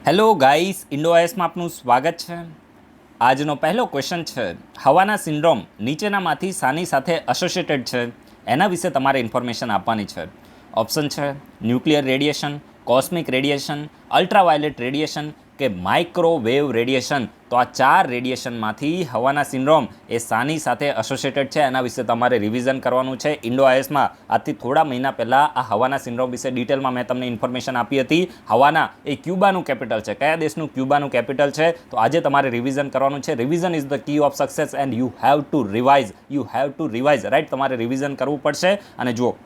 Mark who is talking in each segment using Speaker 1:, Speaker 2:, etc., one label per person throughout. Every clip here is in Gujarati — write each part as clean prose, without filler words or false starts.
Speaker 1: હેલો ગાઈસ, ઇન્ડોઆઈએસમાં આપનું સ્વાગત છે. આજનો પહેલો ક્વેશ્ચન છે, હવાના સિન્ડ્રોમ નીચેનામાંથી શાની સાથે એસોસિએટેડ છે? એના વિશે તમારે ઇન્ફોર્મેશન આપવાની છે. ઓપ્શન છે nuclear radiation, cosmic radiation, ultraviolet radiation કે માઇક્રોવેવ રેડિયેશન. તો આ 4 રેડિયેશનમાંથી હવાના સિન્ડ્રોમ એ શાની સાથે એસોસિએટેડ છે એના વિશે તમારે રિવિઝન કરવાનું છે. ઇન્ડોઆઈએસમાં આજથી થોડા મહિના પહેલાં આ હવાના સિન્ડ્રોમ વિશે ડિટેલમાં મેં તમને ઇન્ફોર્મેશન આપી હતી. હવાના એ ક્યુબાનું કેપિટલ છે. કયા દેશનું ક્યુબાનું કેપિટલ છે? તો આજે તમારે રિવિઝન કરવાનું છે. Revision is the key of success and you have to revise right. તમારે રિવિઝન કરવું પડશે. અને જો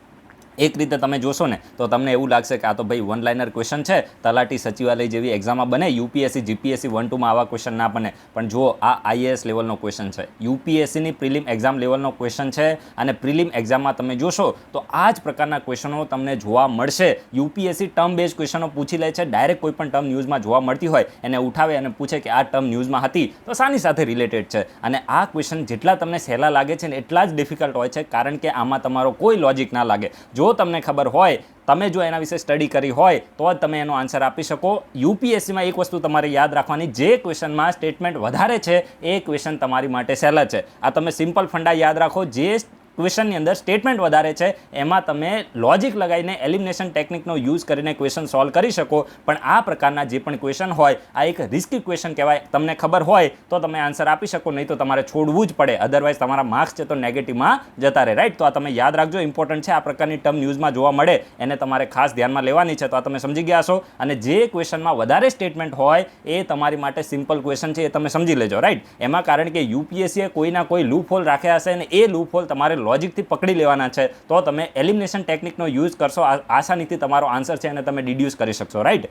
Speaker 1: એક રીતે તમે જોશો ને તો તમને એવું લાગશે કે આ તો ભાઈ વન લાઇનર ક્વેશ્ચન છે, તલાટી સચિવાલય જેવી એક્ઝામમાં બને, યુપીએસસી જીપીએસસી 1-2માં આવા ક્વેશ્ચન ના બને. પણ જો આ આઈએએસ લેવલનો ક્વેશ્ચન છે, યુપીએસસીની પ્રિલિમ એક્ઝામ લેવલનો ક્વેશ્ચન છે, અને પ્રિલિમ એક્ઝામમાં તમે જોશો તો આ જ પ્રકારના ક્વેશ્ચનો તમને જોવા મળશે. યુપીએસસી ટર્મ બેઝ ક્વેશ્ચનો પૂછી લે છે. ડાયરેક્ટ કોઈ પણ ટર્મ ન્યૂઝમાં જોવા મળતી હોય એને ઉઠાવે અને પૂછે કે આ ટર્મ ન્યૂઝમાં હતી તો શાની સાથે રિલેટેડ છે. અને આ ક્વેશ્ચન જેટલા તમને સહેલા લાગે છે ને એટલા જ ડિફિકલ્ટ હોય છે, કારણ કે આમાં તમારો કોઈ લોજિક ના લાગે. જો તમને ખબર હોય, તમે જો એના વિશે સ્ટડી કરી હોય તો જ તમે એનો આન્સર આપી શકો. યુપીએસસીમાં એક વસ્તુ તમારે યાદ રાખવાની, જે ક્વેશ્ચનમાં સ્ટેટમેન્ટ વધારે છે એ ક્વેશ્ચન તમારી માટે સહેલા છે. આ તમે સિમ્પલ ફંડા યાદ રાખો. જે ક્વેશ્ચનની અંદર સ્ટેટમેન્ટ વધારે છે એમાં તમે લોજિક લગાવીને એલિમિનેશન ટેકનિકનો યુઝ કરીને ક્વેશ્ચન સોલ્વ કરી શકો. પણ આ પ્રકારના જે પણ ક્વેશ્ચન હોય આ એક રિસ્કી ક્વેશ્ચન કહેવાય. તમને ખબર હોય તો તમે આન્સર આપી શકો, નહીં તો તમારે છોડવું જ પડે. અધરવાઇઝ તમારા માર્ક્સ છે તો નેગેટિવમાં જતા રહે. રાઈટ. તો આ તમે યાદ રાખજો, ઇમ્પોર્ટન્ટ છે. આ પ્રકારની ટર્મ ન્યૂઝમાં જોવા મળે એને તમારે ખાસ ધ્યાનમાં લેવાની છે. તો આ તમે સમજી ગયા છો. અને જે ક્વેશ્ચનમાં વધારે સ્ટેટમેન્ટ હોય એ તમારી માટે સિમ્પલ ક્વેશ્ચન છે, એ તમે સમજી લેજો. રાઈટ. એમાં કારણ કે યુપીએસસીએ કોઈના કોઈ લૂપ હોલ રાખ્યા હશે અને એ લૂપ હોલ તમારે લોજિકથી પકડી લેવાના છે. તો તમે એલિમિનેશન ટેકનિકનો યુઝ કરશો, આસાનીથી તમારો આન્સર છે એને તમે ડિડ્યુસ કરી શકશો. રાઈટ.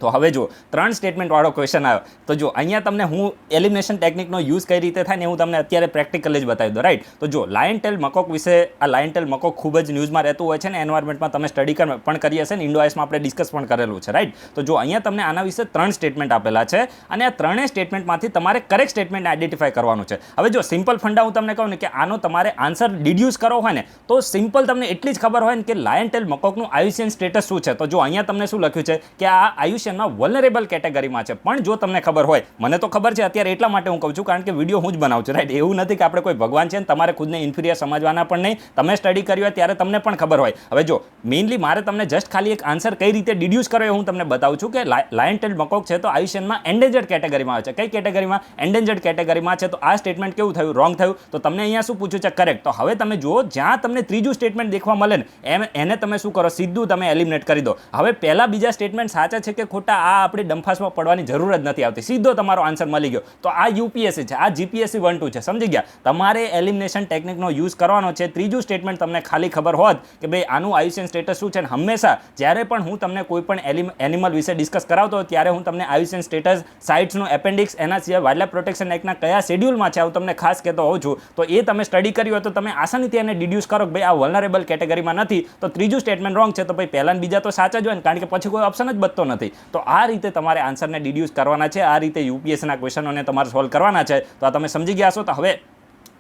Speaker 1: તો હવે જો 3 સ્ટેટમેન્ટવાળો ક્વેશ્ચન આવ્યો તો જો અહીંયા તમને હું એલિમિનેશન ટેકનિકનો યુઝ કઈ રીતે થાય ને હું તમને અત્યારે પ્રેક્ટિકલી જ બતાવી દઉં. રાઈટ. તો જો લાયન ટેલ મકોક વિશે, આ લાયન ટેલ મકોક ખૂબ જ ન્યૂઝમાં રહેતું હોય છે ને એન્વાયરમેન્ટમાં તમે સ્ટડી પણ કરી હશે ને, ઇન્ડોઆઈએસમાં આપણે ડિસ્કસ પણ કરેલું છે. રાઈટ. તો જો અહીંયા તમને આના વિશે 3 સ્ટેટમેન્ટ આપેલા છે અને આ 3 સ્ટેટમેન્ટમાંથી તમારે કરેક્ટ સ્ટેટમેન્ટ આઈડેન્ટિફાય કરવાનું છે. હવે જો સિમ્પલ ફંડા હું તમને કહું ને કે આનો તમારે આન્સર ડિડ્યુસ કરવો હોય ને તો સિમ્પલ તમને એટલી જ ખબર હોય ને કે લાયન ટેલ મકોકનું આયુષ્યન સ્ટેટસ શું છે. તો જો અહીંયા તમને શું લખ્યું છે કે આ આયુષ્યનમાં વલ્નરેબલ કેટેગરીમાં છે. પણ જો તમને ખબર હોય, મને તો ખબર છે અત્યારે એટલા માટે હું કહું છું કારણ કે વિડીયો હું જ બનાવું છું. રાઈટ. એવું નથી કે આપણે કોઈ ભગવાન છે ને તમારે ખુદને ઇન્ફિરિયર સમજવાના પણ નહીં. તમે સ્ટડી કર્યું હોય ત્યારે તમને પણ ખબર હોય. હવે જો મેઇનલી મારે તમને જસ્ટ ખાલી એક આન્સર કઈ રીતે ડિડ્યુસ કરો એ હું તમને બતાવું છું કે લાયન ટેલ મકોક છે તો આયુષ્યનમાં એન્ડેન્જર્ડ કેટેગરીમાં આવે છે. કઈ કેટેગરીમાં? એન્ડેન્જર્ડ કેટેગરીમાં છે. તો આ સ્ટેટમેન્ટ કેવું થયું? રોંગ થયું. તો તમને અહીંયા શું પૂછ્યું છે? કરેક્ટ. તો હવે તમે જુઓ, જ્યાં તમને ત્રીજું સ્ટેટમેન્ટ દેખવા મળે ને એને તમે શું કરો? સીધું તમે એલિમિનેટ કરી દો. હવે પહેલા બીજા સ્ટેટમેન્ટ સાચા છે કે ખોટા આ આપણે ડંફાસમાં પડવાની જરૂર જ નથી આવતી. સીધો તમારો આન્સર મળી ગયો. તો આ યુપીએસસી છે, આ જીપીએસસી 1-2 છે. સમજી ગયા? તમારે એલિમિનેશન ટેકનિકનો યુઝ કરવાનો છે. ત્રીજું સ્ટેટમેન્ટ તમને ખાલી ખબર હોત કે ભાઈ આનું આયુષ્યન સ્ટેટસ શું છે, ને હંમેશા જ્યારે પણ હું તમને કોઈ પણ એનિમલ વિશે ડિસ્કસ કરાવતો હોય ત્યારે હું તમને આયુષ્યન સ્ટેટસ, સાઇટ્સનું એપેન્ડિક્સ, એના સિવાય વાઇલ્ડલાઇફ પ્રોટેક્શન એક્ટના કયા શેડ્યુલમાં છે હું તમને ખાસ કહેતો હોઉં છું. તો એ તમે સ્ટડી કર્યું હોય તો તમે આસાનીથી એને ડિડ્યુસ કરો કે ભાઈ આ વલ્નરેબલ કેટેગરીમાં નથી. તો ત્રીજું સ્ટેટમેન્ટ રોંગ છે. તો ભાઈ પહેલા બીજા તો સાચા જ હોય ને, કારણ કે પછી કોઈ ઓપ્શન જ બચતો નથી. તો આ રીતે તમારે આન્સરને ડિડ્યુસ કરવાના છે. આ રીતે યુપીએસસીના ક્વેશ્ચનોને તમારે સોલ્વ કરવાના છે. તો આ તમે સમજી ગયા છો. તો હવે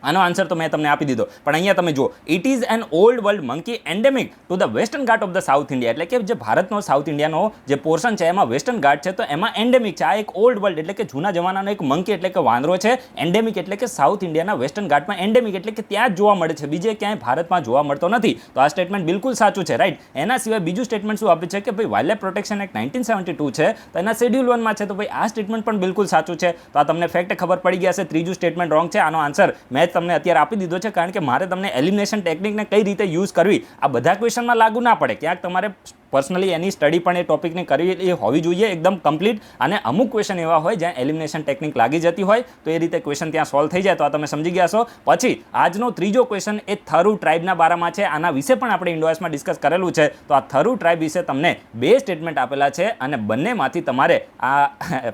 Speaker 1: આનો આન્સર તો મેં તમને આપી દીધો. પણ અહીંયા તમે જુઓ, it is an old world monkey endemic to the Western Ghat of the south India. એટલે કે જે ભારતનો સાઉથ ઇન્ડિયાનો જે પોર્શન છે એમાં વેસ્ટર્ન ઘાટ છે તો એમાં એન્ડેમિક છે. આ એક ઓલ્ડ વર્લ્ડ એટલે કે જૂના જમાનાનો એક મંકી એટલે કે વાંદરો છે. એન્ડેમિક એટલે કે સાઉથ ઇન્ડિયાના વેસ્ટર્ન ઘાટમાં એન્ડેમિક એટલે કે ત્યાં જ જોવા મળે છે, બીજે ક્યાંય ભારતમાં જોવા મળતો નથી. તો આ સ્ટેટમેન્ટ બિલકુલ સાચું છે. રાઈટ. એના સિવાય બીજું સ્ટેટમેન્ટ શું આપ્યું છે કે ભાઈ વાઇલ્ડલાઇફ પ્રોટેક્શન એક્ટ 1972 છે તો એના શેડ્યુલ 1માં છે. તો ભાઈ આ સ્ટેટમેન્ટ પણ બિલકુલ સાચું છે. તો આ તમને ફેક્ટ ખબર પડી ગયા છે. ત્રીજું સ્ટેટમેન્ટ રોંગ છે. આનો આન્સર મેં તમને અત્યારે આપી દીધો છે, કારણ કે મારે તમને એલિમિનેશન ટેકનિકને કઈ રીતે યુઝ કરવી આ બધા ક્વેશ્ચનમાં લાગુ ના પડે. ક્યાંક તમારે પર્સનલી એની સ્ટડી પણ એ ટોપિકની કરવી એ હોવી જોઈએ એકદમ કમ્પ્લીટ. અને અમુક ક્વેશ્ચન એવા હોય જ્યાં એલિમિનેશન ટેકનિક લાગી જતી હોય તો એ રીતે ક્વેશ્ચન ત્યાં સોલ્વ થઈ જાય. તો આ તમે સમજી ગયા છો. પછી આજનો ત્રીજો ક્વેશ્ચન એ થરુ ટ્રાઇબના બારામાં છે. આના વિશે પણ આપણે ઇન્ડોઆઈએસમાં ડિસ્કસ કરેલું છે. તો આ થરુ ટ્રાઇબ વિશે તમને 2 સ્ટેટમેન્ટ આપેલા છે અને બંનેમાંથી તમારે આ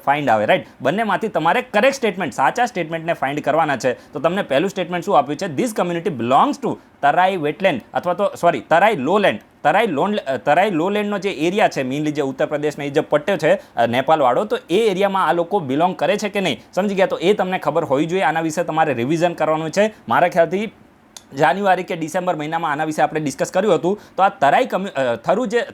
Speaker 1: ફાઇન્ડ આવે. રાઈટ. બંનેમાંથી તમારે કરેક્ટ સ્ટેટમેન્ટ, સાચા સ્ટેટમેન્ટને ફાઇન્ડ કરવાના છે. તો તમને પહેલું સ્ટેટમેન્ટ શું આપ્યું છે? This community belongs to Terai wetland અથવા તો તરાઈ લોલેન્ડ. તરાઈ લોલેન્ડનો જે એરિયા છે, મેઇનલી જે ઉત્તર પ્રદેશનો એ જે પટ્ટો છે નેપાળવાળો, તો એ એરિયામાં આ લોકો બિલોંગ કરે છે કે નહીં, સમજી ગયા? તો એ તમને ખબર હોવી જોઈએ. આના વિશે તમારે રિવિઝન કરવાનું છે. મારા ખ્યાલથી જાન્યુઆરી કે ડિસેમ્બર મહિનામાં આના વિશે આપણે ડિસ્કસ કર્યું હતું. તો આ તરાઈ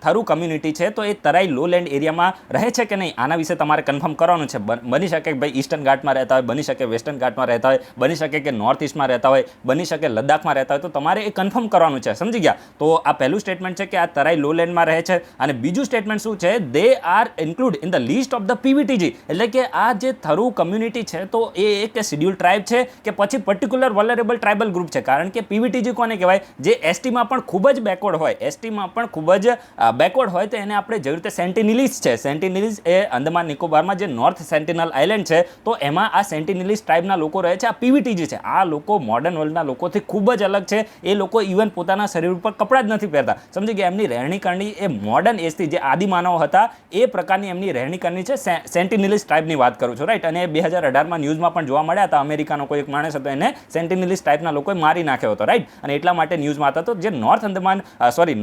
Speaker 1: થરુ કમ્યુનિટી છે તો એ તરાઈ લોલેન્ડ એરિયામાં રહે છે કે નહીં આના વિશે તમારે કન્ફર્મ કરવાનું છે. બની શકે કે ભાઈ ઈસ્ટર્ન ઘાટમાં રહેતા હોય, બની શકે વેસ્ટર્ન ઘાટમાં રહેતા હોય, બની શકે કે નોર્થ ઈસ્ટમાં રહેતા હોય, બની શકે લદ્દાખમાં રહેતા હોય. તો તમારે એ કન્ફર્મ કરવાનું છે, સમજી ગયા? તો આ પહેલું સ્ટેટમેન્ટ છે કે આ તરાઈ લોલેન્ડમાં રહે છે. અને બીજું સ્ટેટમેન્ટ શું છે? They are include in the list of the PVTG. એટલે કે આ જે થરુ કમ્યુનિટી છે તો એ એક શેડ્યુલ ટ્રાઇબ છે કે પછી પર્ટિક્યુલર વલરેબલ ટ્રાઇબલ ગ્રુપ છે. કારણ કે પીવીટીજી કોને કહેવાય? જે એસટીમાં પણ ખૂબ જ બેકવર્ડ હોય, એસટીમાં પણ ખૂબ જ બેકવર્ડ હોય તો એને આપણે જેવી રીતે સેન્ટિનીલીઝ છે. સેન્ટિનીલીઝ એ અંદમાન નિકોબારમાં જે નોર્થ સેન્ટિનલ આઇલેન્ડ છે તો એમાં આ સેન્ટિનીલીઝ ટ્રાઇબના લોકો રહે છે. આ પીવીટીજી છે. આ લોકો મોડર્ન વર્લ્ડના લોકોથી ખૂબ જ અલગ છે. એ લોકો ઇવન પોતાના શરીર ઉપર કપડાં જ નથી પહેરતા, સમજી ગયા? એમની રહેણી કરણી એ મોડર્ન એજથી જે આદિમાનવ હતા એ પ્રકારની એમની રહેણી કરણી છે. સેન્ટિનીલીઝ ટ્રાઇબની વાત કરું છું, રાઈટ? અને 2018માં ન્યૂઝમાં પણ જોવા મળ્યા હતા. અમેરિકાનો કોઈ એક માણસ હતો, એને સેન્ટિનીલીઝ ટાઈપના લોકોએ મારી નાખ્યો હતો, રાઈટ? અને એટલા માટે ન્યૂઝમાં હતા. તો જે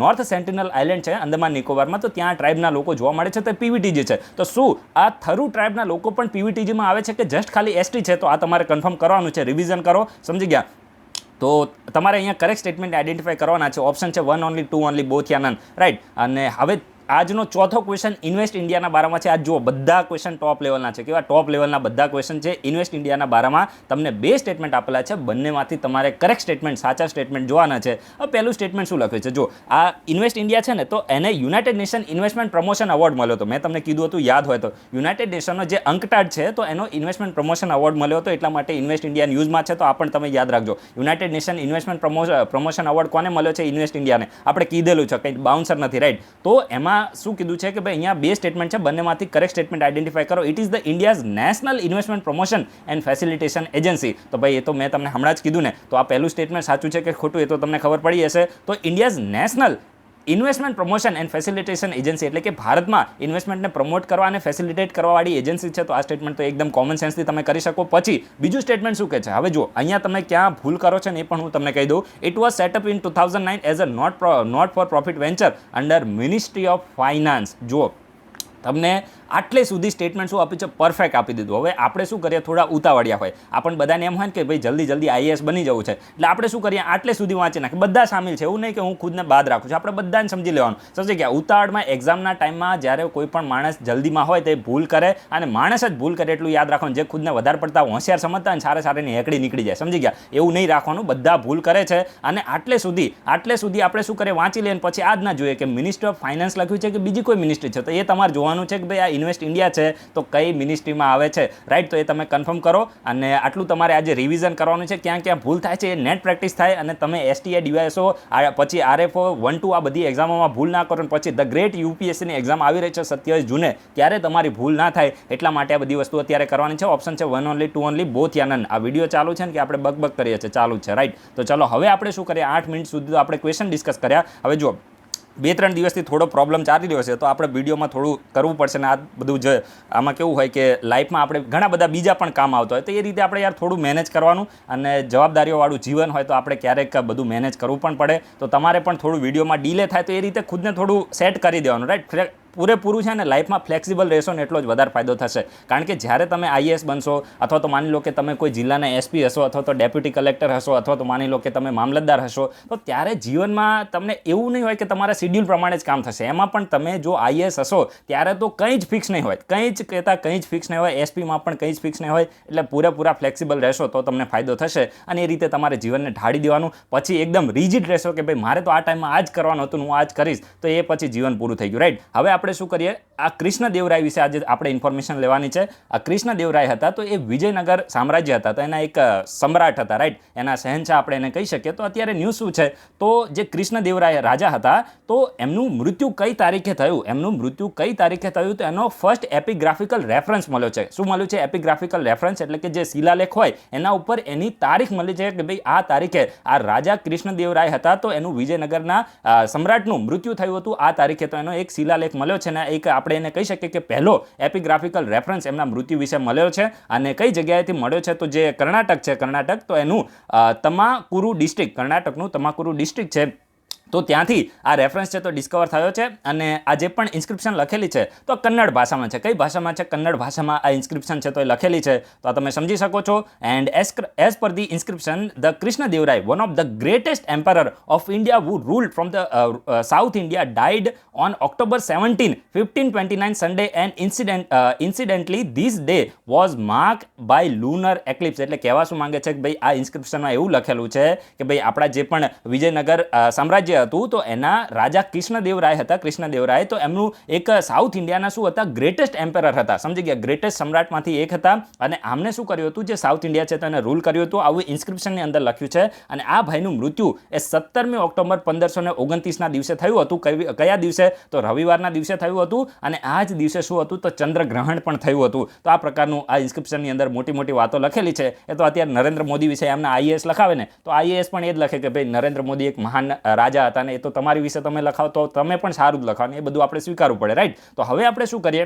Speaker 1: નોર્થ સેન્ટિનલ આઇલેન્ડ છે અંદમાન નિકોબારમાં, તો ત્યાં ટ્રાઇબના લોકો જોવા મળે છે તો પીવીટીજી છે. તો શું આ થરુ ટ્રાઇબના લોકો પણ પીવીટીજીમાં આવે છે કે જસ્ટ ખાલી એસટી છે? તો આ તમારે કન્ફર્મ કરવાનું છે. રિવિઝન કરો, સમજી ગયા? તો તમારે અહીંયા કરેક્ટ સ્ટેટમેન્ટ આઈડેન્ટિફાઈ કરવાના છે. ઓપ્શન છે 1 ઓનલી, 2 ઓનલી, બોથ યા નન, રાઈટ? અને હવે આજનો ચોથો ક્વેશ્ચન ઇન્વેસ્ટ ઇન્ડિયાના બારામાં છે. આજ જુઓ, બધા ક્વેશ્ચન ટોપ લેવલના છે. કેવા ટોપ લેવલના બધા ક્વેશ્ચન છે ઇન્વેસ્ટ ઇન્ડિયાના બારામાં. તમને 2 સ્ટેટમેન્ટ આપેલા છે, બંનેમાંથી તમારે કરેક્ટ સ્ટેટમેન્ટ, સાચા સ્ટેટમેન્ટ જોવાના છે. હવે પહેલું સ્ટેટમેન્ટ શું લખ્યું છે? જો આ ઇન્વેસ્ટ ઇન્ડિયા છે ને, તો એને United nation investment promotion award મળ્યો હતો. મેં તમને કીધું હતું, યાદ હોય તો. યુનાઇટેડ નેશનનો જે અંકટાડ છે તો એનો ઇન્વેસ્ટમેન્ટ પ્રમોશન એવોર્ડ મળ્યો હતો. એટલા માટે ઇન્વેસ્ટ ઇન્ડિયા ન્યૂઝમાં છે, તો આ પણ તમે યાદ રાખજો. United nation investment promotion award કોને મળ્યો છે? ઇન્વેસ્ટ ઇન્ડિયાને. આપણે કીધેલું છે, કંઈ બાઉન્સર નથી, રાઈટ? તો એમાં શું કીધું છે કે ભાઈ અહીંયા 2 સ્ટેટમેન્ટ છે, બંનેમાંથી કરેક્ટ સ્ટેટમેન્ટ આઈડેન્ટિફાઈ કરો. It is the India's national investment promotion and facilitation agency. તો ભાઈ એ તો મેં તમને હમણાં જ કીધું ને. તો આ પહેલું સ્ટેટમેન્ટ સાચું છે કે ખોટું એ તો તમને ખબર પડી હશે. તો India's national investment promotion and facilitation agency એટલે કે ભારતમાં ઇન્વેસ્ટમેન્ટને પ્રમોટ કરવા અને ફેસિલિટેટ કરવાવાળી એજન્સી છે. તો આ સ્ટેટમેન્ટ તો એકદમ કોમન સેન્સથી તમે કરી શકો. પછી બીજું સ્ટેટમેન્ટ શું કહે છે? હવે જુઓ, અહીંયા તમે ક્યાં ભૂલ કરો છો ને એ પણ હું તમને કહી દઉં. It was set up in 2009 as a not for profit venture under ministry of finance. જુઓ, તમને આટલે સુધી સ્ટેટમેન્ટ શું આપ્યું છે? પરફેક્ટ આપી દીધું. હવે આપણે શું કરીએ? થોડા ઉતાવળિયા હોય, આપણને બધાને એમ હોય કે ભાઈ જલ્દી આઈએએસ બની જવું છે, એટલે આપણે શું કરીએ? આટલે સુધી વાંચી નાખીએ. બધા સામેલ છે, એવું નહીં કે હું ખુદને બાદ રાખું છું. આપણે બધાને સમજી લેવાનું. સમજી ગયા? ઉતાવળમાં એક્ઝામના ટાઈમમાં જ્યારે કોઈ પણ માણસ જલ્દીમાં હોય તે ભૂલ કરે, અને માણસ જ ભૂલ કરે એટલું યાદ રાખવાનું. જે ખુદને વધારે પડતા હોશિયાર સમજતા હોય ને, સારાની હેકડી નીકળી જાય, સમજી ગયા? એવું નહીં રાખવાનું. બધા ભૂલ કરે છે. અને આટલે સુધી આપણે શું કરીએ? વાંચી લઈએ પછી આ જ ના જોઈએ કે મિનિસ્ટ્રી ઓફ ફાઇનાન્સ લખ્યું છે કે બીજી કોઈ મિનિસ્ટ્રી છે. તો એ તમારે જોવાનું છે કે ભાઈ આ ઇન્વેસ્ટ ઇન્ડિયા છે તો કઈ મિનિસ્ટ્રીમાં આવે છે, રાઈટ? તો એ તમે કન્ફર્મ કરો. અને આટલું તમારે આજે રિવિઝન કરવાનું છે. ક્યાં ક્યાં ભૂલ થાય છે એ નેટ પ્રેક્ટિસ થાય. અને તમે એસટીએ, ડીવાયએસઓ, પછી આરએફઓ 1, 2 આ બધી એક્ઝામોમાં ભૂલ ના કરો. પછી ધ ગ્રેટ યુપીએસસીની એક્ઝામ આવી રહી છે 27 જૂને, ત્યારે તમારી ભૂલ ના થાય એટલા માટે આ બધી વસ્તુ અત્યારે કરવાની છે. ઓપ્શન છે 1 ઓનલી, 2 ઓનલી, બોથ યા નન. આ વિડીયો ચાલુ છે ને કે આપણે બક કરીએ છીએ? ચાલુ છે, રાઈટ? તો ચલો હવે આપણે શું કરીએ? 8 મિનિટ સુધી તો આપણે ક્વેશ્ચન ડિસ્કસ કર્યા. હવે જો 2-3 દિવસથી થોડો પ્રોબ્લેમ ચાલી રહ્યો છે, તો આપણે વિડીયોમાં થોડું કરવું પડશે. ને આ બધું જ આમાં કેવું હોય કે લાઈફમાં આપણે ઘણા બધા બીજા પણ કામ આવતા હોય, તો એ રીતે આપણે યાર થોડું મેનેજ કરવાનું. અને જવાબદારીઓવાળું જીવન હોય તો આપણે ક્યારેક બધું મેનેજ કરવું પણ પડે. તો તમારે પણ થોડું વિડીયોમાં ડીલે થાય તો એ રીતે ખુદને થોડું સેટ કરી દેવાનું, રાઈટ? પૂરેપૂરું છે ને લાઈફમાં ફ્લેક્સિબલ રહેશો ને એટલો જ વધારે ફાયદો થશે. કારણ કે જ્યારે તમે આઈએએસ બનશો, અથવા તો માની લો કે તમે કોઈ જિલ્લાના એસપી હશો, અથવા તો ડેપ્યુટી કલેક્ટર હશો, અથવા તો માની લો કે તમે મામલતદાર હશો, તો ત્યારે જીવનમાં તમને એવું નહીં હોય કે તમારા શિડ્યુલ પ્રમાણે જ કામ થશે. એમાં પણ તમે જો આઈએએસ હશો ત્યારે તો કંઈ જ ફિક્સ નહીં હોય, કંઈ જ ફિક્સ નહીં હોય. એસપીમાં પણ કંઈ જ ફિક્સ નહીં હોય. એટલે પૂરેપૂરા ફ્લેક્સિબલ રહેશો તો તમને ફાયદો થશે. અને એ રીતે તમારે જીવનને ઢાળી દેવાનું. પછી એકદમ રિજિડ રહેશો કે ભાઈ મારે તો આ ટાઈમમાં આ જ કરવાનું હતું, હું આ જ કરીશ, તો એ પછી જીવન પૂરું થઈ ગયું, રાઈટ? હવે આપણે શું કરીએ? આ કૃષ્ણદેવરાય વિશે આજે આપણે ઇન્ફોર્મેશન લેવાની છે. આ કૃષ્ણદેવરાય હતા તો એ વિજયનગર સામ્રાજ્ય હતા, તો એના એક સમ્રાટ હતા, રાઈટ? એના શહેનશાહ આપણે એને કહી શકીએ. તો અત્યારે ન્યૂઝ શું છે? તો જે કૃષ્ણદેવરાય રાજા હતા તો એમનું મૃત્યુ કઈ તારીખે થયું? તો એનો ફર્સ્ટ એપિગ્રાફિકલ રેફરન્સ મળ્યો છે. શું મળ્યું છે? એપિગ્રાફિકલ રેફરન્સ એટલે કે જે શિલાલેખ હોય એના ઉપર એની તારીખ મળી છે કે ભાઈ આ તારીખે આ રાજા કૃષ્ણદેવરાય હતા તો એનું વિજયનગરના સમ્રાટનું મૃત્યુ થયું હતું આ તારીખે. તો એનો એક શિલાલેખ મળ્યો છે ને એક આપણે એને કહી શકીએ કે પહેલો એપિગ્રાફિકલ રેફરન્સ એમના મૃત્યુ વિશે મળ્યો છે. અને કઈ જગ્યાએથી મળ્યો છે? તો જે કર્ણાટક છે, કર્ણાટક, તો એનું કર્ણાટકનું તમાકુરુ ડિસ્ટ્રિક્ટ છે. તો ત્યાંથી આ રેફરન્સ છે તો ડિસ્કવર થયો છે અને આ જે પણ ઇન્સ્ક્રિપ્શન લખેલી છે તો કન્નડ ભાષામાં છે. કઈ ભાષામાં છે? કન્નડ ભાષામાં આ ઇન્સ્ક્રિપ્શન છે તો એ લખેલી છે, તો આ તમે સમજી શકો છો. And as per the inscription, the Krishnadevaraya, one of the greatest emperor of India who ruled from the South India, died on October 17, 1529 Sunday, and incidentally this day was marked by lunar eclipse. એટલે કહેવા શું માંગે છે કે ભાઈ આ ઇન્સ્ક્રિપ્શનમાં એવું લખેલું છે કે ભાઈ આપણા જે પણ વિજયનગર સામ્રાજ્ય હતું તો એના રાજા કૃષ્ણદેવરાય હતા. કૃષ્ણદેવરાય તો એમનું એક સાઉથ ઇન્ડિયાના શું હતા? ગ્રેટેસ્ટ એમ્પરર હતા. સમજી ગયા? ગ્રેટેસ્ટ સમ્રાટમાંથી એક હતા અને આમને શું કર્યું હતું? જે સાઉથ ઇન્ડિયા છે તો એને રૂલ કર્યું હતું. આવું ઇન્સ્ક્રિપ્શનની અંદર લખ્યું છે. અને આ ભાઈનું મૃત્યુ એ 17મી ઓક્ટોબર 1529ના દિવસે થયું હતું. કયા દિવસે? તો રવિવારના દિવસે થયું હતું. અને આ જ દિવસે શું હતું? તો ચંદ્રગ્રહણ પણ થયું હતું. તો આ પ્રકારનું આ ઇન્સ્ક્રિપ્શનની અંદર મોટી મોટી વાતો લખેલી છે. એ તો અત્યારે નરેન્દ્ર મોદી વિશે એમના આઈએએસ લખાવે ને તો આઈએએસ પણ એ જ લખે કે ભાઈ નરેન્દ્ર મોદી એક મહાન રાજા હતા ને એ તો તમારી વિશે તમે લખાવો તો તમે પણ સારું જ લખાવો ને એ બધું આપણે સ્વીકારવું પડે, રાઈટ? તો હવે આપણે શું કરીએ,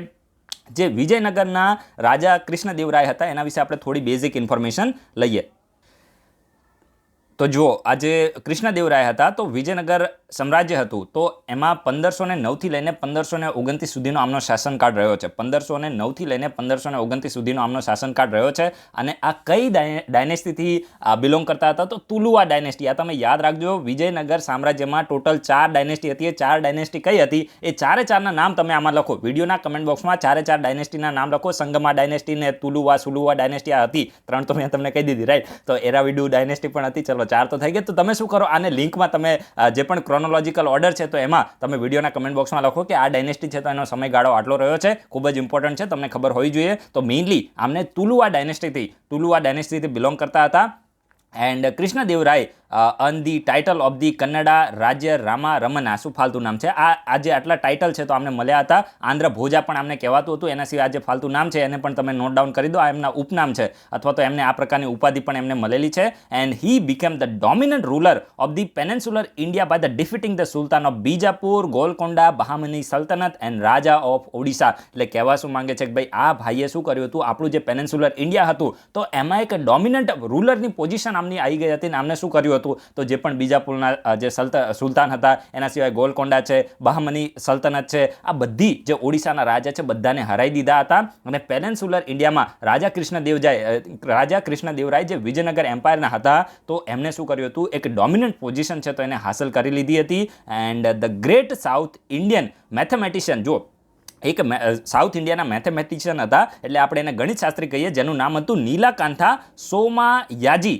Speaker 1: જે વિજયનગરના રાજા કૃષ્ણદેવરાય હતા એના વિશે આપણે થોડી બેઝિક ઇન્ફોર્મેશન લઈએ. તો જુઓ, આ જે કૃષ્ણદેવરાય હતા તો વિજયનગર સામ્રાજ્ય હતું તો એમાં 1509થી લઈને 1529 સુધીનો આમનો શાસનકાળ રહ્યો છે. 1509થી લઈને 1529 સુધીનો આમનો શાસનકાળ રહ્યો છે. અને આ કઈ ડાયનેસ્ટીથી બિલોંગ કરતા હતા? તો તુલુવા ડાયનેસ્ટી. આ તમે યાદ રાખજો, વિજયનગર સામ્રાજ્યમાં ટોટલ 4 ડાયનેસ્ટી હતી. એ 4 ડાયનેસ્ટી કઈ હતી? એ ચારે ચારના નામ તમે આમાં લખો. વિડીયોના કમેન્ટ બોક્સમાં ચારે 4 ડાયનેસ્ટીના નામ લખો. સંગમા ડાયનેસ્ટી ને તુલુવા સુલુવા ડાયનેસ્ટી આ હતી. 3 તો મેં તમને કહી દીધી, રાઈટ? તો એરાવિડુ ડાયનેસ્ટી પણ હતી. ચલો 4 તો થઈ ગયા. તો તમે શું કરો, આને લિંકમાં તમે જે પણ ક્રોનોલોજીકલ ઓર્ડર છે તો એમાં તમે વિડીયોના કમેન્ટ બોક્સમાં લખો કે આ ડાયનેસ્ટી છે તો એનો સમયગાળો આટલો રહ્યો છે. ખૂબ જ ઇમ્પોર્ટન્ટ છે, તમને ખબર હોવી જોઈએ. તો મેઇનલી આમને તુલુવા ડાયનેસ્ટીથી બિલોંગ કરતા હતા. And Krishnadevaraya an the title of the Kannada Rajya Rama રમના. શું ફાલતુ નામ છે આ જે આટલા ટાઇટલ છે તો આમને મળ્યા હતા. આંધ્ર ભોજા પણ આમને કહેવાતું હતું. એના સિવાય આ જે ફાલતુ નામ છે એને પણ તમે નોટ ડાઉન કરી દો. આ એમના ઉપનામ છે અથવા તો એમને આ પ્રકારની ઉપાધિ પણ એમને મળેલી છે. And he became the dominant ruler of the peninsular India by the defeating the sultan of Bijapur, Golconda, Bahmani saltanat and raja of Odisha. એટલે કહેવા શું માંગે છે કે ભાઈ આ ભાઈએ શું કર્યું હતું? આપણું જે પેનિન્સ્યુલર ઇન્ડિયા હતું તો એમાં એક ડોમિનન્ટ રૂલરની પોઝિશન આમની આવી ગઈ હતી. આમને શું કર્યું હતું? તો જે પણ બીજાપુરના જે સુલતાન હતા, એના સિવાય ગોલકોન્ડા છે, બહામની સલ્તનત છે, આ બધી જે ઓડિશાના રાજા છે બધાને હરાઈ દીધા હતા. અને પેનિન્સ્યુલર ઇન્ડિયામાં રાજા કૃષ્ણદેવરાય જે વિજયનગર એમ્પાયરના હતા તો એમને શું કર્યું હતું? એક ડોમિનન્ટ પોઝિશન છે તો એને હાંસલ કરી લીધી હતી. And the great south Indian mathematician, જો એક સાઉથ ઇન્ડિયાના મેથેમેટિશિયન હતા એટલે આપણે એને ગણિતશાસ્ત્રી કહીએ, જેનું નામ હતું નીલાકાંથા સોમાયાજી.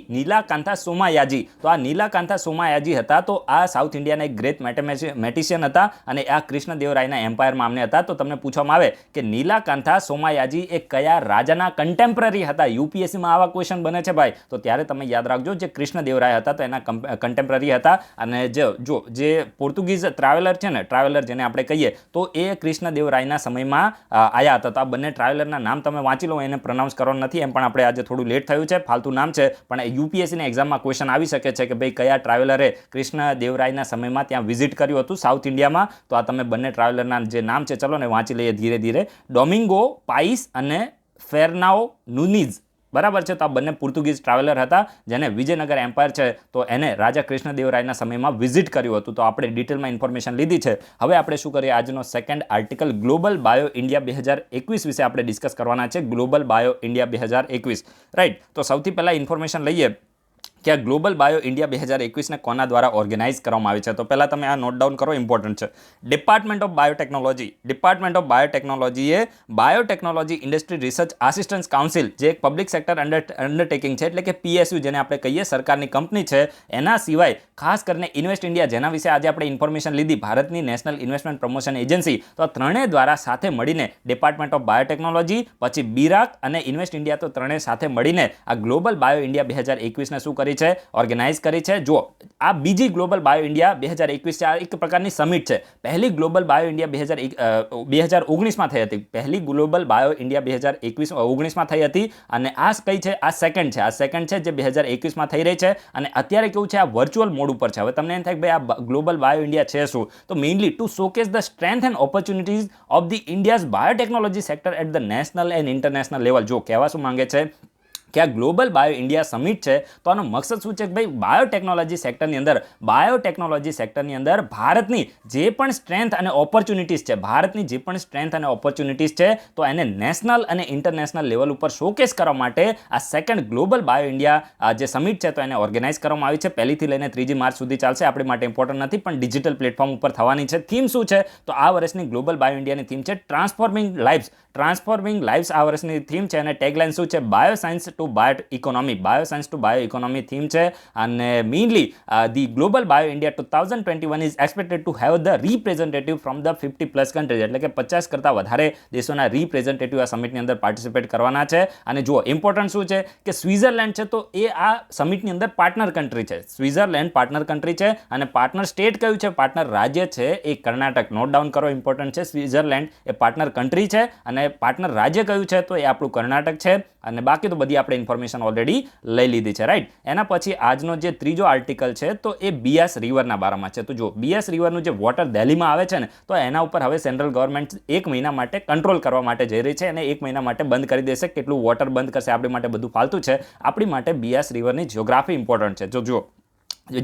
Speaker 1: તો આ નીલાકાંથા સોમાયાજી હતા તો આ સાઉથ ઇન્ડિયાના એક ગ્રેટ મેથેમેટિશિયન હતા અને આ કૃષ્ણદેવરાયના એમ્પાયરમાં આમને હતા. તો તમને પૂછવામાં આવે કે નીલાકાંથા સોમાયાજી એ કયા રાજાના કન્ટેમ્પરરી હતા? યુપીએસસીમાં આવા ક્વેશ્ચન બને છે ભાઈ, તો ત્યારે તમે યાદ રાખજો જે કૃષ્ણદેવરાય હતા તો એના કન્ટેમ્પરરી હતા. અને જો જે પોર્ટુગીઝ ટ્રાવેલર છે ને, ટ્રાવેલર જેને આપણે કહીએ તો એ કૃષ્ણદેવરાય સમયમાં આયા હતા. તો આ બંને ટ્રાવેલરના નામ તમે વાંચી લો, એને પ્રોનાઉન્સ કરવાનું નથી. એમ પણ આપણે આજે થોડું લેટ થયું છે, ફાલતુ નામ છે, પણ યુપીએસસીની એક્ઝામમાં ક્વેશ્ચન આવી શકે છે કે ભાઈ કયા ટ્રાવેલરે કૃષ્ણદેવરાયના સમયમાં ત્યાં વિઝિટ કર્યું હતું સાઉથ ઇન્ડિયામાં. તો આ તમે બંને ટ્રાવેલરના જે નામ છે ચલો ને વાંચી લઈએ ધીરે ધીરે. ડોમિંગો પાઇસ અને ફેર્નાઓ નુનીઝ. બરાબર છે? તો આ બંને પોર્ટુગીઝ ટ્રાવેલર હતા જેને વિજયનગર એમ્પાયર છે તો એને રાજા કૃષ્ણદેવરાયના સમયમાં વિઝિટ કર્યું હતું. તો આપણે ડિટેલમાં ઇન્ફોર્મેશન લીધી છે. હવે આપણે શું કરીએ, આજનો second article global bio India 2021 વિશે આપણે ડિસ્કસ કરવાના છે. Global bio India 2021, right? તો સૌથી પહેલાં ઇન્ફોર્મેશન લઈએ કે આ ગ્લોબલ બાયો ઇન્ડિયા 2021ને કોના દ્વારા ઓર્ગેનાઇઝ કરવામાં આવી છે. તો પહેલાં તમે આ નોટ ડાઉન કરો, ઇમ્પોર્ટન્ટ છે. ડિપાર્ટમેન્ટ ઓફ બાયોટેકનોલોજીએ biotechnology industry research assistance council, જે એક પબ્લિક સેક્ટર અંડરટેકિંગ છે એટલે કે પીએસયુ જેને આપણે કહીએ, સરકારની કંપની છે. એના સિવાય ખાસ કરીને ઇન્વેસ્ટ ઇન્ડિયા, જેના વિશે આજે આપણે ઇન્ફોર્મેશન લીધી, ભારતની નેશનલ ઇન્વેસ્ટમેન્ટ પ્રમોશન એજન્સી, તો આ ત્રણેય દ્વારા સાથે મળીને ડિપાર્ટમેન્ટ ઓફ બાયોટેકનોલોજી, પછી બીરાક અને ઇન્વેસ્ટ ઇન્ડિયા, તો ત્રણેય સાથે મળીને આ ગ્લોબલ બાયો ઇન્ડિયા 2021ને શું કરી છે? ઓર્ગેનાઇઝ કરી છે. જો આ બીજી ગ્લોબલ બાયો ઇન્ડિયા 2021 છે, આ એક પ્રકારની સમિટ છે. પહેલી ગ્લોબલ બાયો ઇન્ડિયા 2019માં થઈ હતી. પહેલી ગ્લોબલ બાયો ઇન્ડિયા 2019માં થઈ હતી અને આ કઈ છે? આ સેકન્ડ છે. જે 2021માં થઈ રહી છે. અને અત્યારે કેવું છે? આ વર્ચ્યુઅલ મોડ ઉપર છે. હવે તમને એમ થાય કે ભાઈ આ ગ્લોબલ બાયો ઇન્ડિયા છે શું? તો mainly to showcase the strength and opportunities of the India's biotechnology sector at the national and international level. જો કહેવા શું માંગે છે કે આ ગ્લોબલ બાયો ઇન્ડિયા સમિટ છે તો આનો મકસદ શું છે કે ભાઈ બાયોટેકનોલોજી સેક્ટરની અંદર ભારતની જે પણ સ્ટ્રેન્થ અને ઓપોર્ચ્યુનિટીઝ છે તો એને નેશનલ અને ઇન્ટરનેશનલ લેવલ ઉપર શોકેસ કરવા માટે આ સેકન્ડ ગ્લોબલ બાયો ઇન્ડિયા જે સમિટ છે તો એને ઓર્ગેનાઇઝ કરવામાં આવી છે. 1લી થી લઈને 3જી માર્ચ સુધી ચાલશે. આપણી માટે ઇમ્પોર્ટન્ટ નથી પણ ડિજિટલ પ્લેટફોર્મ ઉપર થવાની છે. થીમ શું છે તો આ વર્ષની ગ્લોબલ બાયો ઇન્ડિયાની થીમ છે ટ્રાન્સફોર્મિંગ લાઇવ્સ આ વર્ષની થીમ છે અને ટેગલાઇન શું છે bioscience to bio economy theme છે. અને mainly the global bio India 2021 is expected to have the representative from the 50+ countries, એટલે કે 50 કરતાં વધારે દેશોના રિપ્રેઝેન્ટેટિવ આ સમિટની અંદર પાર્ટિસિપેટ કરવાના છે. અને જુઓ ઇમ્પોર્ટન્ટ શું છે કે સ્વિટ્ઝરલેન્ડ છે તો એ આ સમિટની અંદર પાર્ટનર કન્ટ્રી છે. સ્વિટ્ઝરલેન્ડ પાર્ટનર કન્ટ્રી છે અને પાર્ટનર સ્ટેટ કયું છે, પાર્ટનર રાજ્ય છે એ કર્ણાટક. નોટ ડાઉન કરો, ઇમ્પોર્ટન્ટ છે. સ્વિટ્ઝરલેન્ડ એ પાર્ટનર કન્ટ્રી છે અને પાર્ટનર રાજ્ય કયું છે તો એ આપણું કર્ણાટક છે. અને બાકી તો બધી આપણે ઇન્ફોર્મેશન ઓલરેડી લઈ લીધી છે, રાઈટ. એના પછી આજનો જે ત્રીજો આર્ટિકલ છે તો એ બિયાસ રિવરના બારામાં છે. તો જો બિયાસ રિવરનું જે વોટર દિલ્હીમાં આવે છે ને તો એના ઉપર હવે સેન્ટ્રલ ગવર્મેન્ટ 1 મહિના માટે કંટ્રોલ કરવા માટે જઈ રહી છે અને 1 મહિના માટે બંધ કરી દેશે. કેટલું વોટર બંધ કરશે આપણી માટે બધું ફાલતું છે. આપણી માટે બિયાસ રિવરની જિયોગ્રાફી ઇમ્પોર્ટન્ટ છે. જો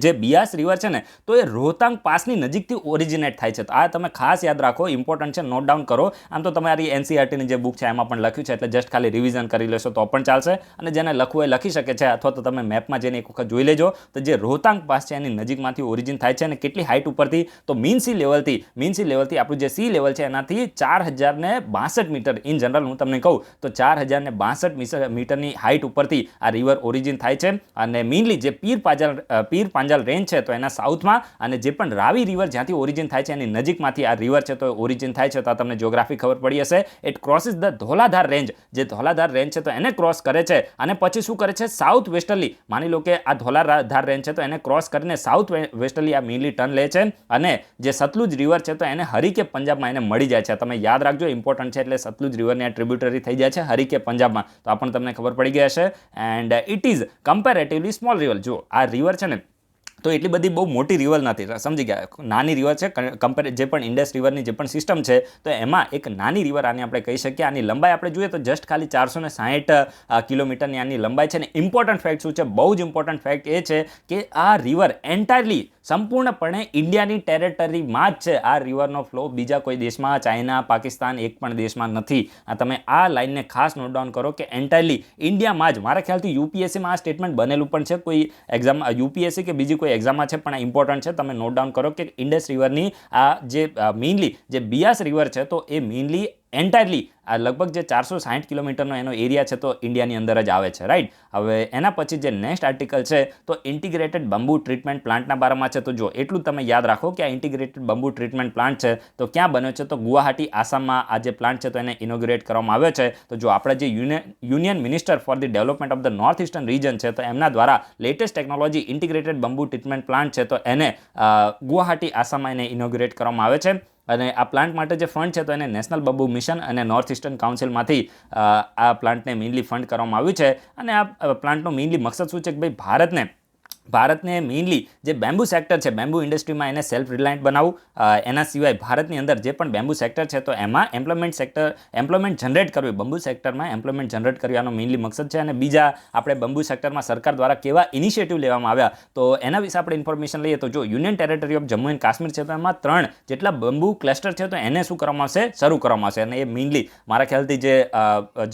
Speaker 1: જે બિયાસ રિવર છે ને તો એ રોહતાંગ પાસની નજીકથી ઓરિજિનેટ થાય છે. તો આ તમે ખાસ યાદ રાખો, ઇમ્પોર્ટન્ટ છે, નોટ ડાઉન કરો. આમ તો તમારી એનસીઈઆરટીની જે બુક છે એમાં પણ લખ્યું છે એટલે જસ્ટ ખાલી રિવિઝન કરી લેશો તો પણ ચાલશે. અને જેને લખવું એ લખી શકે છે અથવા તો તમે મેપમાં જઈને એક વખત જોઈ લેજો. તો જે રોહતાંગ પાસ છે એની નજીકમાંથી ઓરિજિન થાય છે અને કેટલી હાઇટ ઉપરથી તો મીન સી લેવલથી આપણું જે સી લેવલ છે એનાથી 4062 મીટર. ઇન જનરલ હું તમને કહું તો 4062 મીટરની હાઇટ ઉપરથી આ રિવર ઓરિજિન થાય છે. અને મેઇનલી જે પીર પાંજાલ રેન્જ છે તો એના સાઉથમાં અને જે પણ રાવી રિવર જ્યાંથી ઓરિજિન થાય છે એની નજીકમાંથી આ રિવર છે તો ઓરિજિન થાય છે. તો તમને જિયોગ્રાફી ખબર પડી હશે. It crosses the Dhauladhar range. જે ધોલાધાર રેન્જ છે તો એને ક્રોસ કરે છે અને પછી શું કરે છે સાઉથ વેસ્ટર્લી, માની લો કે આ ધોલાધાર રેન્જ છે તો એને ક્રોસ કરીને સાઉથ વેસ્ટર્લી આ મેઇનલી ટર્ન લે છે અને જે સતલુજ રિવર છે તો એને હરીકે પંજાબમાં એને મળી જાય છે. તમે યાદ રાખજો, ઇમ્પોર્ટન્ટ છે. એટલે સતલુજ રિવરની આ ટ્રિબ્યુટરી થઈ જાય છે હરીકે પંજાબમાં. તો આ પણ તમને ખબર પડી ગઈ હશે. And it is comparatively small river. જો આ રિવર છે ને તો એટલી બધી બહુ મોટી રિવર નથી, સમજી ગયા, નાની રિવર છે. જે પણ ઇન્ડસ રિવરની જે પણ સિસ્ટમ છે તો એમાં એક નાની રિવર આની આપણે કહી શકીએ. આની લંબાઈ આપણે જોઈએ તો જસ્ટ ખાલી 460 કિલોમીટરની આની લંબાઈ છે. ને ઇમ્પોર્ટન્ટ ફેક્ટ શું છે, બહુ જ ઇમ્પોર્ટન્ટ ફેક્ટ એ છે કે આ રિવર એન્ટાયરલી સંપૂર્ણપણે ઇન્ડિયાની ટેરેટરીમાં જ છે. આ રિવરનો ફ્લો બીજા કોઈ દેશમાં, ચાઇના, પાકિસ્તાન, એક પણ દેશમાં નથી. તમે આ લાઇનને ખાસ નોટ ડાઉન કરો કે એન્ટાયરલી ઇન્ડિયામાં જ. મારા ખ્યાલથી યુપીએસસીમાં આ સ્ટેટમેન્ટ બનેલું પણ છે, કોઈ એક્ઝામ યુપીએસસી કે બીજી કોઈ એક્ઝામમાં છે, પણ આ ઇમ્પોર્ટન્ટ છે. તમે નોટ ડાઉન કરો કે ઇન્ડસ રિવરની આ જે મેઇનલી જે બિયાસ રિવર છે તો એ મેઇનલી એન્ટાયરલી આ લગભગ જે 460 કિલોમીટરનો એનો એરિયા છે તો ઇન્ડિયાની અંદર જ આવે છે, રાઈટ. હવે એના પછી જે નેક્સ્ટ આર્ટિકલ છે તો ઇન્ટિગ્રેટેડ બંબુ ટ્રીટમેન્ટ પ્લાન્ટના બારામાં છે. તો જો એટલું તમે યાદ રાખો કે આ ઇન્ટિગ્રેટેડ બંબુ ટ્રીટમેન્ટ પ્લાન્ટ છે તો ક્યાં બન્યો છે તો ગુવાહાટી, આસામમાં આ જે પ્લાન્ટ છે તો એને ઇનોગ્રેટ કરવામાં આવ્યો છે. તો જો આપણા જે union minister for the development of the north eastern region છે તો એમના દ્વારા latest technology integrated bamboo treatment plant છે તો એને ગુવાહાટી, આસામમાં એને ઇનોગ્રેટ કરવામાં આવે છે. અને આ પ્લાન્ટ માટે જે ફંડ છે તો એને નેશનલ બંબુ મિશન અને નોર્થ ઇસ્ટર્ન કાઉન્સિલમાંથી આ પ્લાન્ટને મેઇનલી ફંડ કરવામાં આવ્યું છે. અને આ પ્લાન્ટનો મેઇનલી મકસદ શું છે કે ભાઈ ભારતને મેઇનલી જે બેમ્બુ સેક્ટર છે, બેમ્બુ ઇન્ડસ્ટ્રીમાં એને સેલ્ફ રિલાયન્ટ બનાવવું. એના સિવાય ભારતની અંદર જે પણ બેમ્બુ સેક્ટર છે તો એમાં એમ્પ્લોયમેન્ટ જનરેટ કરવી, બંબુ સેક્ટરમાં એમ્પ્લોયમેન્ટ જનરેટ કરવી આનો મેઇનલી મકસદ છે. અને બીજા આપણે બંબુ સેક્ટરમાં સરકાર દ્વારા કેવા ઇનિશિયેટિવ લેવામાં આવ્યા તો એના વિશે આપણે ઇન્ફોર્મેશન લઈએ. તો જો union territory of Jammu and Kashmir છે તો એમાં 3 જેટલા બંબુ ક્લસ્ટર છે તો એને શું કરવામાં આવશે, શરૂ કરવામાં આવશે. અને એ મેઇનલી મારા ખ્યાલથી જે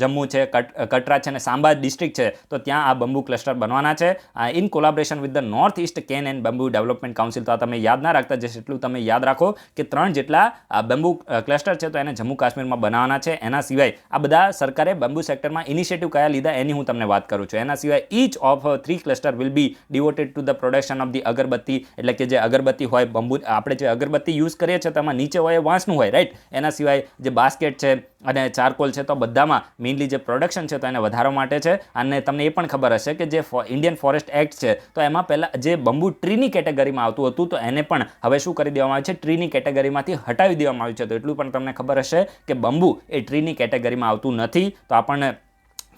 Speaker 1: જમ્મુ છે, કટરા છે અને સાંબા ડિસ્ટ્રિક્ટ છે તો ત્યાં આ બંબુ ક્લસ્ટર બનવાના છે in collaboration with the north east can and bamboo development council. તો આ તમે યાદ ના રાખતા, જશે એટલું તમે યાદ રાખો કે 3 જેટલા બંબુ ક્લસ્ટર છે તો એને જમ્મુ કાશ્મીરમાં બનાવવાના છે. એના સિવાય આ બધા સરકારે બંબુ સેક્ટરમાં ઇનિશિયેટિવ કયા લીધા એની હું તમને વાત કરું છું. એના સિવાય inch of 3 cluster will be devoted to the production of the અગરબત્તી, એટલે કે જે અગરબત્તી હોય, બંબુ આપણે જે અગરબત્તી યુઝ કરીએ છીએ તેમાં નીચે હોય એ વાંસનું હોય, રાઈટ. એના સિવાય જે બાસ્કેટ છે અને ચારકોલ છે તો બધામાં મેઇનલી જે પ્રોડક્શન છે તો એને વધારવા માટે છે. અને તમને એ પણ ખબર હશે કે જે ઇન્ડિયન ફોરેસ્ટ એક્ટ છે તો એમાં પહેલાં જે બંબુ ટ્રીની કેટેગરીમાં આવતું હતું તો એને પણ હવે શું કરી દેવામાં આવે છે, ટ્રીની કેટેગરીમાંથી હટાવી દેવામાં આવ્યું છે. તો એટલું પણ તમને ખબર હશે કે બંબુ એ ટ્રીની કેટેગરીમાં આવતું નથી. તો આપણને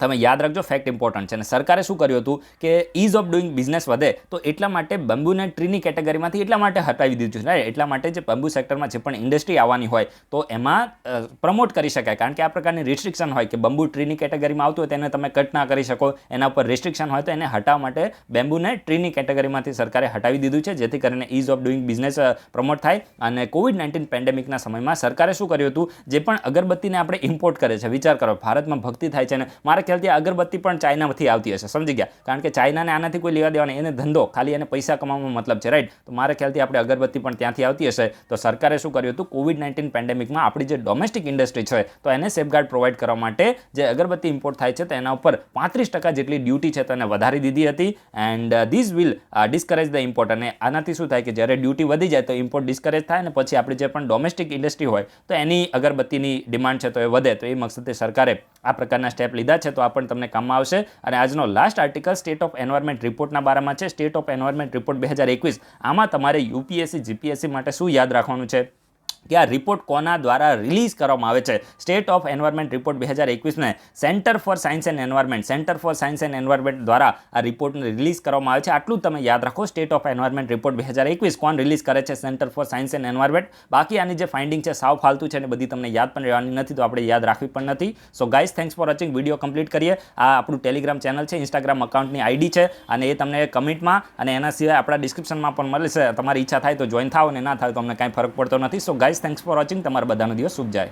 Speaker 1: તમે યાદ રાખજો, ફેક્ટ ઇમ્પોર્ટન્ટ છે. અને સરકારે શું કર્યું હતું કે ઇઝ ઓફ ડુઈંગ બિઝનેસ વધે તો એટલા માટે બંબુને ટ્રીની કેટેગરીમાંથી એટલા માટે હટાવી દીધું છે. એટલા માટે જે બંબુ સેક્ટરમાં જે પણ ઇન્ડસ્ટ્રી આવવાની હોય તો એમાં પ્રમોટ કરી શકાય, કારણ કે આ પ્રકારની રિસ્ટ્રિક્શન હોય કે બંબુ ટ્રીની કેટેગરીમાં આવતું હોય તેને તમે કટ ના કરી શકો, એના ઉપર રિસ્ટ્રિક્શન હોય તો એને હટાવવા માટે બેમ્બુને ટ્રીની કેટેગરીમાંથી સરકારે હટાવી દીધું છે, જેથી કરીને ease of doing business promote થાય. અને કોવિડ-19 પેન્ડેમિકના સમયમાં સરકારે શું કર્યું હતું, જે પણ અગરબત્તીને આપણે ઇમ્પોર્ટ કરે છે, વિચાર કરો ભારતમાં ભક્તિ થાય છે ને મારે ખ્યાલથી અગરબત્તી પણ ચાઇનામાંથી આવતી હશે, સમજી ગયા, કારણ કે ચાઇનાને આનાથી કોઈ લેવા દેવા નહીં, એને ધંધો ખાલી એને પૈસા કમાવાનો મતલબ છે, રાઈટ. તો મારે ખ્યાલથી આપણે અગરબત્તી પણ ત્યાંથી આવતી હશે. તો સરકારે શું કર્યું હતું, કોવિડ-19 પેન્ડેમિકમાં આપણી જે ડોમેસ્ટિક ઇન્ડસ્ટ્રી છે તો એને સેફગાર્ડ પ્રોવાઈડ કરવા માટે જે અગરબત્તી ઇમ્પોર્ટ થાય છે તો એના ઉપર 35% જેટલી ડ્યુટી છે તો એને વધારી દીધી હતી. And this will discourage the import. અને આનાથી શું થાય કે જ્યારે ડ્યુટી વધી જાય તો ઇમ્પોર્ટ ડિસ્કરેજ થાય અને પછી આપણી જે પણ ડોમેસ્ટિક ઇન્ડસ્ટ્રી હોય તો એની અગરબત્તીની ડિમાન્ડ છે તો એ વધે. તો એ મકસદે સરકારે આ પ્રકારના સ્ટેપ લીધા છે, તો આ પણ તમને કામમાં આવશે. અને આજનો last article state of environment રિપોર્ટના બારામાં છે. State of environment report 2021. આમાં તમારે યુપીએસસી જીપીએસસી માટે શું યાદ રાખવાનું છે કે આ રિપોર્ટ કોના દ્વારા રિલીઝ કરવામાં આવે છે. સ્ટેટ ઓફ એન્વાયરમેન્ટ રિપોર્ટ 2021ને Centre for Science and Environment દ્વારા આ રિપોર્ટને રિલીઝ કરવામાં આવે છે. આટલું તમે યાદ રાખો. સ્ટેટ ઓફ એન્વાયરમેન્ટ રિપોર્ટ 2021 કોણ રિલીઝ કરે છે? Centre for Science and environment. બાકી આની જે ફાઇન્ડિંગ છે સાવ ફાલતુ છે અને બધી તમને યાદ પણ રહેવાની નથી, તો આપણે યાદ રાખવી પણ નથી. So guys, thanks for watching. Video complete કરીએ. આ આપણું ટેલિગ્રામ ચેનલ છે, ઇન્સ્ટાગ્રામ અકાઉન્ટની આઈડી છે અને એ તમને કમેન્ટમાં અને એના સિવાય આપણા ડિસ્ક્રિપ્શનમાં પણ મળશે. તમારી ઈચ્છા થાય તો જોઈન થાવ અને ના થાય તો અમને કાંઈ ફરક પડતો નથી. So guys, thanks for watching. તમારા બધાનો દિવસ શુભ જાય.